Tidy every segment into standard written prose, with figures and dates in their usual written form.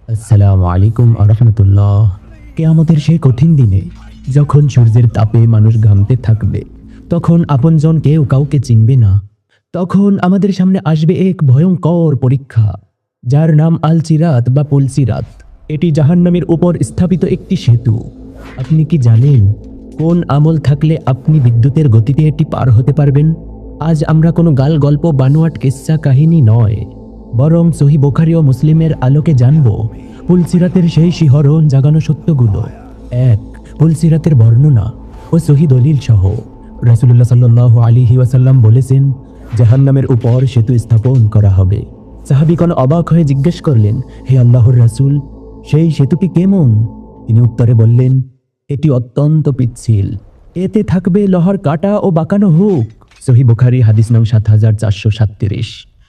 আসসালামু আলাইকুম আরহামতুল্লাহ। কিয়ামতের সেই কঠিন দিনে যখন সূর্যের তাপে মানুষ ঘামতে থাকবে, তখন আপনজন কেউ কাউকে চিনবে না। তখন আমাদের সামনে আসবে এক ভয়ঙ্কর পরীক্ষা, যার নাম আল চিরাত বা পুলসিরাত। এটি জাহান্নামের উপর স্থাপিত একটি সেতু। আপনি কি জানেন কোন আমল থাকলে আপনি বিদ্যুতের গতিতে এটি পার হতে পারবেন? আজ আমরা কোনো গাল গল্প বানোয়াট কিস্সা কাহিনী নয়, বরং সহিহ বুখারী ও মুসলিমের আলোকে জানব পুলসিরাতের সেই শিহরণ জাগানো সত্যগুলো। এক, পুলসিরাতের বর্ণনা ও সহিহ দলিল সহ। রাসূলুল্লাহ সাল্লাল্লাহু আলাইহি ওয়াসাল্লাম বলেছেন, জাহান্নামের উপর সেতু স্থাপন করা হবে। সাহাবীগণ অবাক হয়ে জিজ্ঞেস করলেন, হে আল্লাহর রাসূল, সেই সেতুটি কেমন? তিনি উত্তরে বললেন, এটি অত্যন্ত পিচ্ছিল। এতে থাকবে লোহার কাঁটা ও বাঁকানো হুক। সহিহ বুখারী হাদিস নং ৭৪৩৭।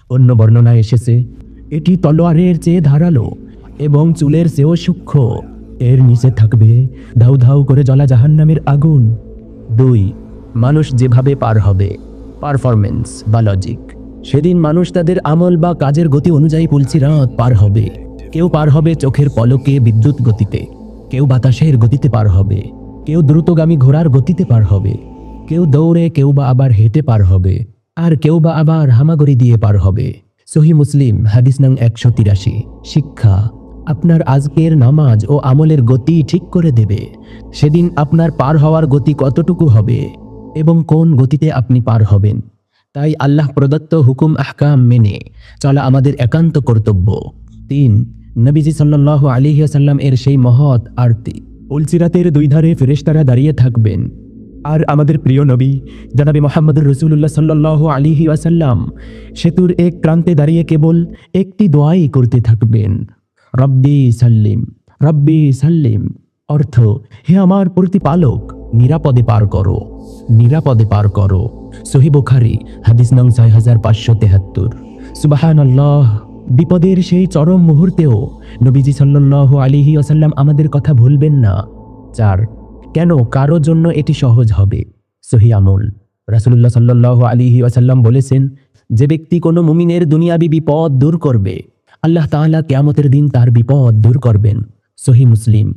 অন্য বর্ণনায় এসেছে, এটি তলোয়ারের চেয়ে ধারালো এবং চুলের চেয়েও সূক্ষ্ম। এর নিচে থাকবে ধাউ ধাউ করে জ্বলা জাহান্নামের আগুন। দুই, মানুষ যেভাবে পার হবে, পারফরমেন্স বা লজিক। সেদিন মানুষ তাদের আমল বা কাজের গতি অনুযায়ী পুলসিরাত পার হবে। কেউ পার হবে চোখের পলকে বিদ্যুৎ গতিতে, কেউ বাতাসের গতিতে পার হবে, কেউ দ্রুতগামী ঘোড়ার গতিতে পার হবে, কেউ দৌড়ে, কেউ বা আবার হেঁটে পার হবে, আর কেউ বা আবার হামাগুড়ি দিয়ে পার হবে। সহিহ মুসলিম হাদিস নং ১৮৩। শিক্ষা: আপনার আজকের নামাজ ও আমলের গতি ঠিক করে দেবে সেদিন আপনার পার হওয়ার গতি কতটুকু হবে এবং কোন গতিতে আপনি পার হবেন। তাই আল্লাহ প্রদত্ত হুকুম আহকাম মেনে চলা আমাদের একান্ত কর্তব্য। তিন, নবীজি সাল্লাল্লাহু আলাইহি ওয়াসাল্লাম এর সেই মহৎ আরতি। পুলসিরাতের দুই ধারে ফেরেশতারা দাঁড়িয়ে থাকবেন, আর আমাদের প্রিয় নবী জনাবে মুহাম্মদুর রাসূলুল্লাহ সাল্লাল্লাহু আলাইহি ওয়াসাল্লাম সেতুর এক প্রান্তে দাঁড়িয়ে কেবল একটি দোয়াই করতে থাকবেন, রব্বি সাল্লিম, রব্বি সাল্লিম। অর্থ, হে আমার প্রতিপালক, নিরাপদে পার করো, নিরাপদে পার করো। সহিহ বুখারী হাদিস নং ৬৫৭৩। সুবহানাল্লাহ। বিপদের সেই চরম মুহূর্তেও নবীজি সাল্লাল্লাহু আলাইহি ওয়াসাল্লাম আমাদের কথা ভুলবেন না। চার, কেন কারো জন্য এটি সহজ হবে? সহিহ আমল। রাসূলুল্লাহ সাল্লাল্লাহু আলাইহি ওয়াসাল্লাম বলেছেন, যে ব্যক্তি কোনো মুমিনের দুনিয়াবী বিপদ দূর করবে, আল্লাহ তাআলা কিয়ামতের দিন তার বিপদ দূর করবেন। সহিহ মুসলিম।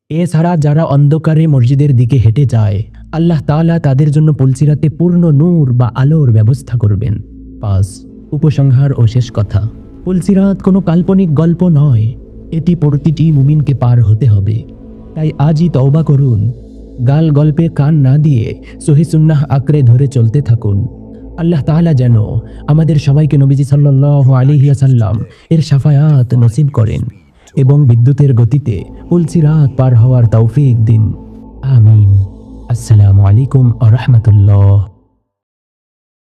এছাড়া যারা অন্ধকারে মসজিদের দিকে হেঁটে যায়, আল্লাহ তাআলা তাদের জন্য পুলসিরাতে পূর্ণ নূর বা আলোর ব্যবস্থা করবেন। ৫, উপসংহার ও শেষ কথা। পুলসিরাত কোনো কাল্পনিক গল্প নয়, এটি প্রতিটি মুমিনকে পার হতে হবে। তাই আজই তওবা করুন, গাল গল্পে কান না দিয়ে সহিহ সুন্নাহ আঁকড়ে ধরে চলতে থাকুন। আল্লাহ তাআলা যেন আমাদের সবাইকে নবীজি সাল্লাল্লাহু আলাইহি ওয়াসাল্লাম এর শাফায়াত নসিব করেন এবং বিদ্যুতের গতিতে পুলসিরাত পার হওয়ার তৌফিক দিন। আমিন। আসসালামু আলাইকুম ওয়া রাহমাতুল্লাহ।